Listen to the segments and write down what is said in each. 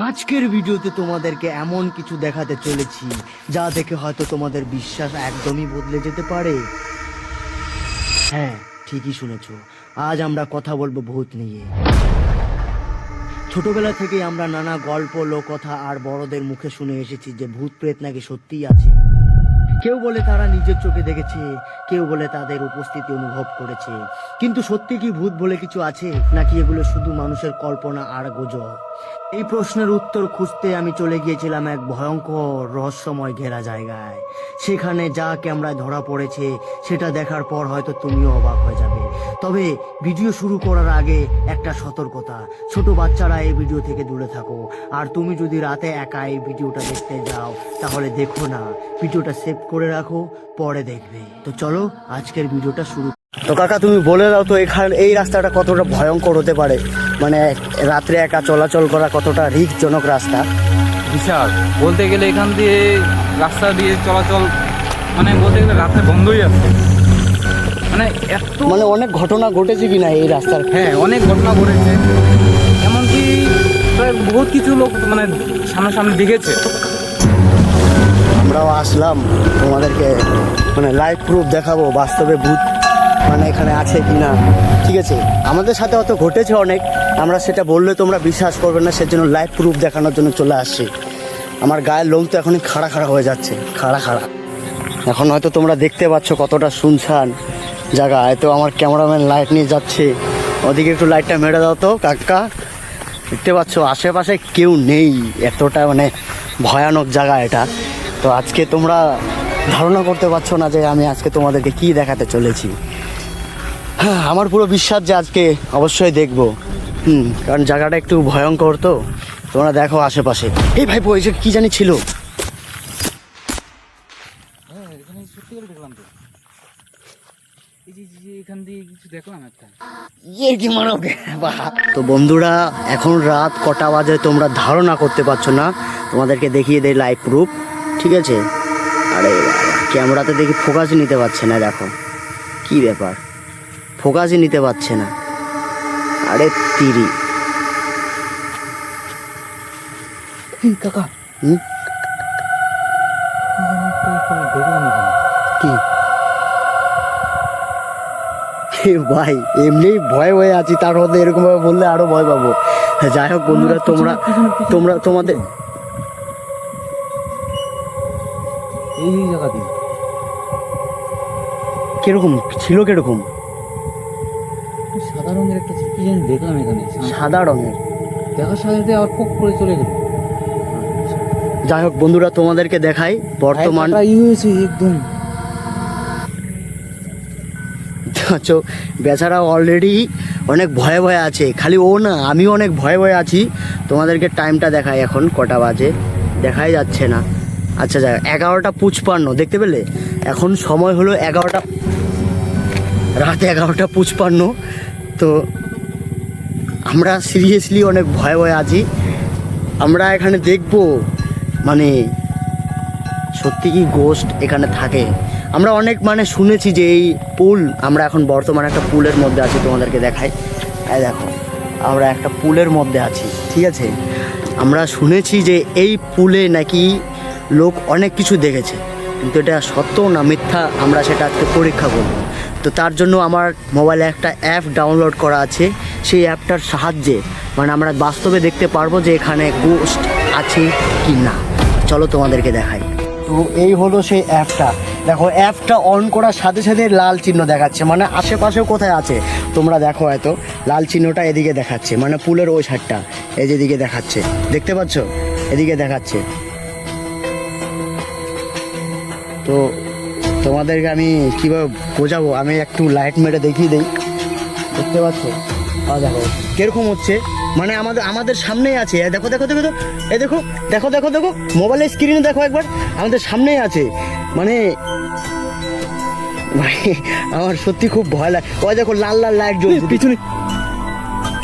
আজকের ভিডিওতে তোমাদেরকে এমন কিছু দেখাতে চলেছি যা দেখে হয়তো তোমাদের বিশ্বাস একদমই বদলে যেতে পারে। হ্যাঁ, ঠিকই শুনেছো, আজ আমরা কথা বলবো ভূত নিয়ে। ছোটবেলা থেকেই আমরা নানা গল্প, লোককথা আর বড়দের মুখে শুনে এসেছি যে ভূত প্রেত নাকি সত্যিই আছে। কেউ বলে তারা নিজের চোখে দেখেছে, কেউ বলে তাদের উপস্থিতি অনুভব করেছে। কিন্তু সত্যি কি ভূত বলে কিছু আছে, নাকি এগুলো শুধু মানুষের কল্পনা আর গুজব? এই প্রশ্নের উত্তর খুঁজতে আমি চলে গিয়েছিলাম এক ভয়ঙ্কর রহস্যময় ঘেরা জায়গায়। সেখানে যা ক্যামেরায় ধরা পড়েছে সেটা দেখার পর হয়তো তুমিও অবাক হয়ে যাবে। তবে ভিডিও শুরু করার আগে একটা সতর্কতা, ছোট বাচ্চারা এই ভিডিও থেকে দূরে থাকো। আর তুমি যদি রাতে একা এই ভিডিওটা দেখতে যাও তাহলে দেখো না, ভিডিওটা সেভ করে রাখো, পরে দেখবে। তো চলো আজকের ভিডিওটা শুরু। তো কাকা, তুমি বলে দাও তো এখানে এই রাস্তাটা কতটা ভয়ঙ্কর হতে পারে, মানে রাত্রে একা চলাচল করা কতটা রিস্কজনক রাস্তা? বিশাল, বলতে গেলে এখান দিয়ে রাস্তা দিয়ে চলাচল মানে বলতে গেলে রাস্তা বন্ধই আছে। মানে এত মানে অনেক ঘটনা ঘটেছে কিনা এই রাস্তার? হ্যাঁ, অনেক ঘটনা ঘটেছে, এমনকি প্রায় বহুত কিছু লোক মানে সামনাসামনি দেখেছে। আমরাও আসলাম তোমাদেরকে মানে লাইভ প্রুফ দেখাবো বাস্তবে ভূত মানে এখানে আছে কিনা। ঠিক আছে, আমাদের সাথে অত ঘটেছে অনেক, আমরা সেটা বললে তোমরা বিশ্বাস করবে না, সেজন্য লাইভ প্রুফ দেখানোর জন্য চলে আসছি। আমার গায়ের লোম তো এখনই খাড়া খাড়া হয়ে যাচ্ছে, খাড়া খাড়া। এখন হয়তো তোমরা দেখতে পাচ্ছ কতটা শুনশান জায়গা। তো আমার ক্যামেরাম্যান লাইট নিয়ে যাচ্ছে, ওদিকে একটু লাইটটা মেরে দাও তো কাকা। দেখতে পাচ্ছ আশেপাশে কেউ নেই, এতটা মানে ভয়ানক জায়গা এটা। তো আজকে তোমরা ধারণা করতে পারছো না যে আমি আজকে তোমাদেরকে কি দেখাতে চলেছি। হ্যাঁ, আমার পুরো বিশ্বাস যে আজকে অবশ্যই দেখবো। কারণ জায়গাটা একটু ভয়ঙ্কর, তো তোমরা দেখো আশেপাশে। এই ভাই বই কি জানি ছিল। হ্যাঁ, এখানে সত্যি করে দেখলাম তো, এই যে এখান দিয়ে কিছু দেখলাম একটা কি মনে হবে। তো বন্ধুরা, এখন রাত কটা বাজে তোমরা ধারণা করতে পারছো না, তোমাদেরকে দেখিয়ে দেয় লাইভ প্রুফ। ঠিক আছে, আরে ক্যামেরাতে দেখি ফোকাসই নিতে পারছে না, দেখো কি ব্যাপার, ফোকাসই নিতে পারছে না। আরে তিরি কাকা, দেখলাম কি ভাই, এমনি ভয় হয়ে আছি, তার মধ্যে এরকম ভাবে বললে আরো ভয় পাবো। যাই হোক বন্ধুরা, তোমাদের এই জায়গা দিয়ে কিরকম ছিল, কিরকম সাদা রঙের একটা কি জানি দেখলাম এখানে, সাদা রঙের দেখার সাথে সাথে আর পোক করে চলে গেল। যাই হোক বন্ধুরা, তোমাদেরকে দেখাই বর্তমান হয়েছে একদম। বেচারা অলরেডি অনেক ভয়ে ভয়ে আছে, খালি ও না, আমিও অনেক ভয়ে ভয়ে আছি। তোমাদেরকে টাইমটা দেখাই, এখন কটা বাজে দেখাই যাচ্ছে না। আচ্ছা যাই, 11:55 দেখতে পেলে? এখন সময় হলো 11টা, রাত 11:55। তো আমরা সিরিয়াসলি অনেক ভয়ে ভয়ে আছি। আমরা এখানে দেখবো মানে সত্যি কি গোস্ট এখানে থাকে। আমরা অনেক মানে শুনেছি যে এই পুল, আমরা এখন বর্তমানে একটা পুলের মধ্যে আছি, তোমাদেরকে দেখাই। এই দেখো, আমরা একটা পুলের মধ্যে আছি। ঠিক আছে, আমরা শুনেছি যে এই পুলে নাকি লোক অনেক কিছু দেখেছে, কিন্তু এটা সত্য না মিথ্যা আমরা সেটা আজকে পরীক্ষা করব। তো তার জন্য আমার মোবাইলে একটা অ্যাপ ডাউনলোড করা আছে, সেই অ্যাপটার সাহায্যে মানে আমরা বাস্তবে দেখতে পারবো যে এখানে গোস্ট আছে কি না। চলো তোমাদেরকে দেখাই। তো এই হলো সেই অ্যাপটা। দেখো, অ্যাপটা অন করার সাথে সাথে লাল চিহ্ন দেখাচ্ছে, মানে আশেপাশেও কোথায় আছে তোমরা দেখো, হয়তো লাল চিহ্নটা এদিকে দেখাচ্ছে, মানে পুলের ওই সাইডটা এই যেদিকে দেখাচ্ছে, দেখতে পাচ্ছ, এদিকে দেখাচ্ছে। তো তোমাদেরকে আমি কীভাবে বোঝাবো, আমি একটু লাইট মেরে দেখিয়ে দিই। দেখতে পাচ্ছ, দেখো কিরকম হচ্ছে, মানে আমাদের সামনেই আছে। দেখো দেখো দেখো, এই দেখো দেখো দেখো দেখো, মোবাইলের স্ক্রিনে দেখো একবার, আমাদের সামনেই আছে। মানে ভাই আমার সত্যি খুব ভয় লাগে। ওই দেখো লাল লাল লাইট জ্বলছে, পিছনে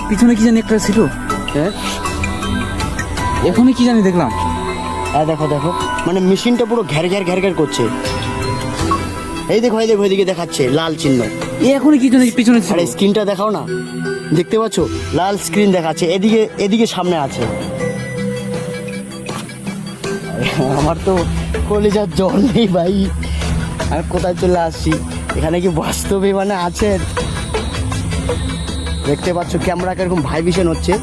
পিছনে কি জানি একটা ছিল। হ্যাঁ, এখনই কি জানি দেখলাম। দেখো দেখো, মানে মেশিনটা পুরো ঘ্যার ঘ্যার ঘ্যার ঘ্যার করছে। এই দেখো, এই দেখো, এদিকে দেখাচ্ছে লাল চিহ্ন। এখনই কি জানি পিছনে ছিল। আরে স্ক্রিনটা দেখাও না, দেখতে পাচ্ছ লাল স্ক্রিন দেখাচ্ছে, এদিকে এদিকে সামনে আছে। আমার তো কলিজার জল নেই ভাই, আমি কোথায় চলে আসছি, এখানে কি বাস্তবে মানে আছে? দেখতে পাচ্ছ ক্যামেরা কিরকম ভাইব্রেশন হচ্ছে,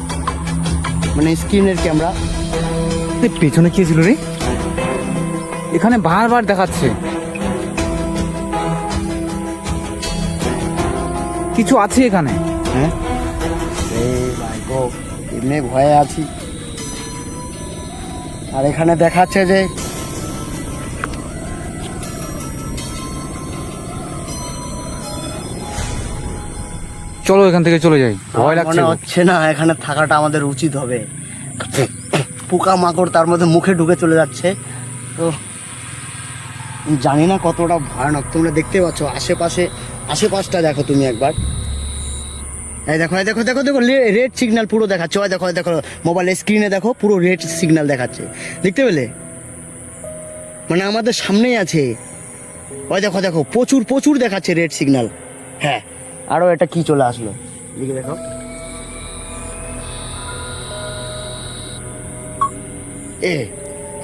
মানে স্ক্রিনের ক্যামেরা। পেছনে কি ছিল রে? এখানে বারবার দেখাচ্ছে কিছু আছে এখানে। হ্যাঁ এই ভাই গো, এমনি ভয়ে আছি। আর এখানে দেখাচ্ছে যে চলো এখান থেকে চলে যাই, ভয় লাগছে। মনে হচ্ছে না এখানে থাকাটা আমাদের উচিত হবে। পোকা মাকড় তার মধ্যে মুখে ঢুকে চলে যাচ্ছে, তো জানি না কতটা ভয়ানক। তোমরা দেখতে পাচ্ছ আশেপাশটা দেখো তুমি একবার। এই দেখো, এই দেখো, দেখো, দেখো, রেড সিগন্যাল পুরো দেখাচ্ছে। ওই দেখো, ওই দেখো, মোবাইলের স্ক্রিনে দেখো, পুরো রেড সিগন্যাল দেখাচ্ছে, দেখতে পেলে? মানে আমাদের সামনেই আছে। ওই দেখো, দেখো, প্রচুর প্রচুর দেখাচ্ছে রেড সিগন্যাল। হ্যাঁ, আরও এটা কি চলে আসলো, এদিকে দেখো।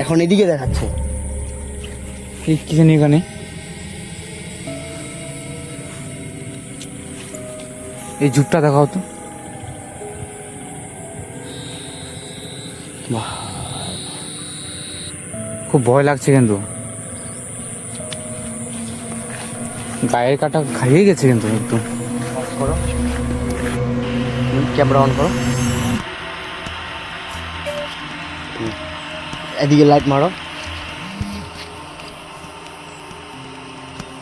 এখন এদিকে দেখাচ্ছে। কি জানি এখানে এই ঝুপটা দেখাও তো। বাহ, খুব ভয় লাগছে কিন্তু, গায়ের কাটা খাইয়ে গেছে কিন্তু একটু। করো, ক্যামেরা অন করো, এদিকে লাইট মারো।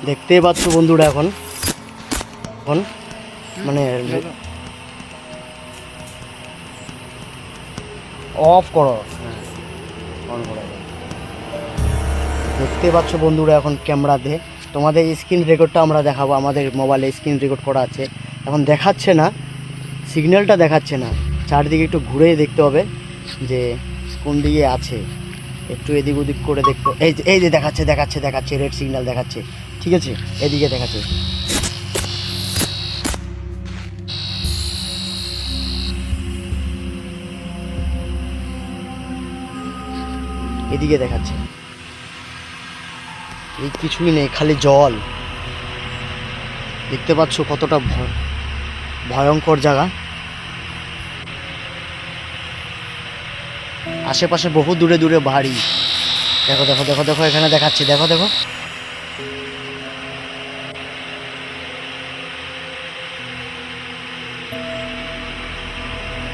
দেখতে পাচ্ছ বন্ধুরা, এখন মানে অফ করো, অন করো। দেখতে পাচ্ছ বন্ধুরা, এখন ক্যামেরাতে তোমাদের স্ক্রিন রেকর্ডটা আমরা দেখাবো। আমাদের মোবাইলে স্ক্রিন রেকর্ড করা আছে, এখন দেখাচ্ছে না, সিগন্যালটা দেখাচ্ছে না। চারদিকে একটু ঘুরে দেখতে হবে যে কোন দিকে আছে, একটু এদিক ওদিক করে দেখতে। এই যে দেখাচ্ছে, দেখাচ্ছে, দেখাচ্ছে, রেড সিগন্যাল দেখাচ্ছে, ঠিক আছে? এদিকে দেখাচ্ছে, এদিকে দেখাচ্ছে। এই কিছুই নেই, খালি জল। দেখতে পাচ্ছ কতটা ভয়ঙ্কর জায়গা। আশেপাশে বহু দূরে দূরে বাড়ি। দেখো, দেখো, দেখো, দেখো, এখানে দেখাচ্ছে, দেখো, দেখো।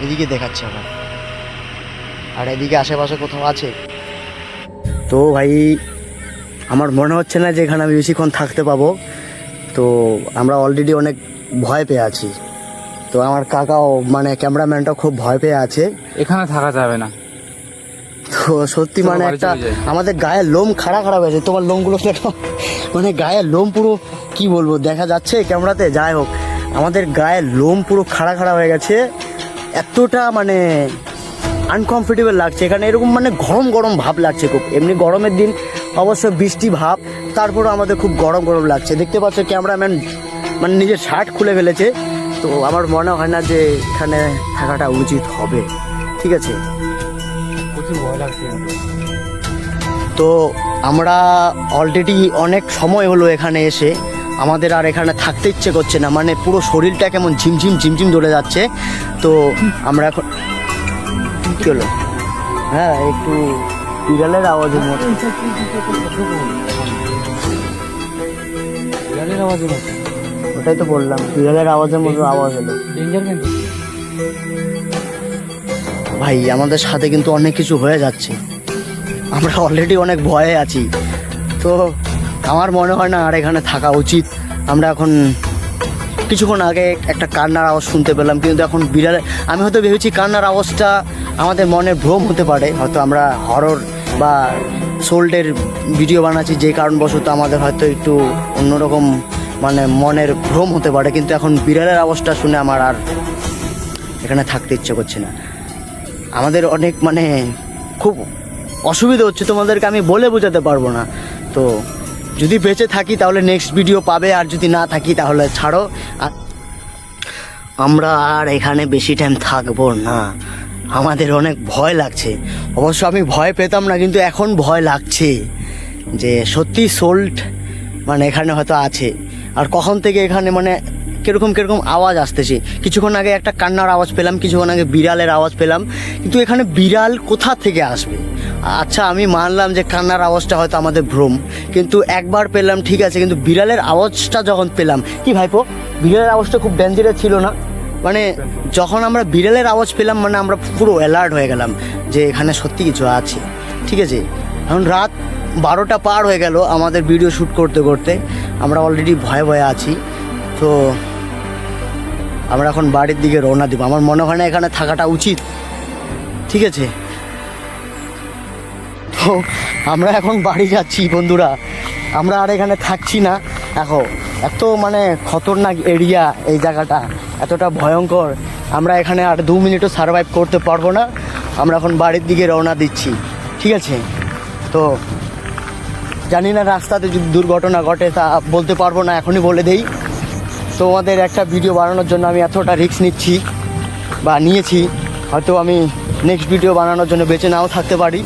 এদিকে দেখাচ্ছে আবার, আর এদিকে আশেপাশে কোথাও আছে। তো ভাই আমার মনে হচ্ছে না যে এখানে আমি বেশিক্ষণ থাকতে পাবো। তো আমরা অলরেডি অনেক ভয় পেয়ে আছি। তো আমার কাকাও মানে ক্যামেরাম্যানটাও খুব ভয় পেয়ে আছে। এখানে থাকা যাবে না। তো সত্যি মানে বাড়ি একটা চলে যাই। আমাদের গায়ের লোম খাড়া খাড়া হয়েছে। তোমার লোমগুলো দেখো, মানে গায়ের লোম পুরো কি বলবো, দেখা যাচ্ছে ক্যামেরাতে? যাই হোক, আমাদের গায়ের লোম পুরো খাড়া খাড়া হয়ে গেছে। এতটা মানে আনকমফোর্টেবল লাগছে এখানে, এরকম মানে গরম গরম ভাব লাগছে খুব। এমনি গরমের দিন অবশ্য বৃষ্টি ভাব, তারপরেও আমাদের খুব গরম গরম লাগছে। দেখতে পাচ্ছ ক্যামেরাম্যান মানে নিজের শার্ট খুলে ফেলেছে। তো আমার মনে হয় না যে এখানে থাকাটা উচিত হবে, ঠিক আছে? প্রচুর ভয় লাগছে কিন্তু। তো আমরা অলরেডি অনেক সময় হলো এখানে এসে, আমাদের আর এখানে থাকতে ইচ্ছে করছে না। মানে পুরো শরীরটা কেমন ঝিমঝিম ঝিমঝিম ধরে যাচ্ছে। তো আমরা এখন কী হলো? হ্যাঁ, একটু বিড়ালের আওয়াজের মতো। বিড়ালের আওয়াজের মতো? ওটাই তো বললাম, বিড়ালের আওয়াজের মতো আওয়াজ হলো। ডেঞ্জার কিন্তু ভাই আমাদের সাথে কিন্তু অনেক কিছু হয়ে যাচ্ছে, আমরা অলরেডি অনেক ভয়ে আছি। তো আমার মনে হয় না আর এখানে থাকা উচিত। আমরা এখন কিছুক্ষণ আগে একটা কান্নার আওয়াজ শুনতে পেলাম, কিন্তু এখন বিড়ালে আমি হয়তো ভেবেছি কান্নার আওয়াজটা আমাদের মনের ভ্রম হতে পারে। হয়তো আমরা হরর বা সোল্ডের ভিডিও বানাচ্ছি, যে কারণবশত আমাদের হয়তো একটু অন্যরকম মানে মনের ভ্রম হতে পারে। কিন্তু এখন বিড়ালের আওয়াজটা শুনে আমার আর এখানে থাকতে ইচ্ছে করছে না। আমাদের অনেক মানে খুব অসুবিধা হচ্ছে, তোমাদেরকে আমি বলে বোঝাতে পারবো না। তো যদি বেঁচে থাকি তাহলে নেক্সট ভিডিও পাবে, আর যদি না থাকি তাহলে ছাড়ো। আর আমরা আর এখানে বেশি টাইম থাকবো না। আমাদের অনেক ভয় লাগছে। অবশ্য আমি ভয় পেতাম না, কিন্তু এখন ভয় লাগছে যে সত্যি সোল্ট মানে এখানে হয়তো আছে। আর কখন থেকে এখানে মানে কীরকম কীরকম আওয়াজ আসতেছে। কিছুক্ষণ আগে একটা কান্নার আওয়াজ পেলাম, কিছুক্ষণ আগে বিড়ালের আওয়াজ পেলাম, কিন্তু এখানে বিড়াল কোথা থেকে আসবে? আচ্ছা আমি মানলাম যে কান্নার আওয়াজটা হয়তো আমাদের ভ্রম, কিন্তু একবার পেলাম ঠিক আছে, কিন্তু বিড়ালের আওয়াজটা যখন পেলাম, কি ভাইপো বিড়ালের আওয়াজটা খুব ডেঞ্জারাস ছিল না? মানে যখন আমরা বিড়ালের আওয়াজ পেলাম মানে আমরা পুরো অ্যালার্ট হয়ে গেলাম যে এখানে সত্যি কিছু আছে। ঠিক আছে, এখন রাত 12টা পার হয়ে গেল আমাদের ভিডিও শ্যুট করতে করতে। আমরা অলরেডি ভয়ে ভয়ে আছি। তো আমরা এখন বাড়ির দিকে রওনা দিব। আমার মনে হয় না এখানে থাকাটা উচিত। ঠিক আছে, তো আমরা এখন বাড়ি যাচ্ছি বন্ধুরা। আমরা আর এখানে থাকছি না। দেখো এত মানে খতরনাক এরিয়া এই জায়গাটা, এতটা ভয়ঙ্কর, আমরা এখানে আর 2 মিনিটও সার্ভাইভ করতে পারবো না। আমরা এখন বাড়ির দিকে রওনা দিচ্ছি। ঠিক আছে, তো জানি না রাস্তাতে যদি দুর্ঘটনা ঘটে তা বলতে পারবো না, এখনই বলে দেই। তোমাদের একটা ভিডিও বানানোর জন্য আমি এতটা রিস্ক নিচ্ছি বা নিয়েছি, হয়তো আমি নেক্সট ভিডিও বানানোর জন্য বেঁচে নাও থাকতে পারি।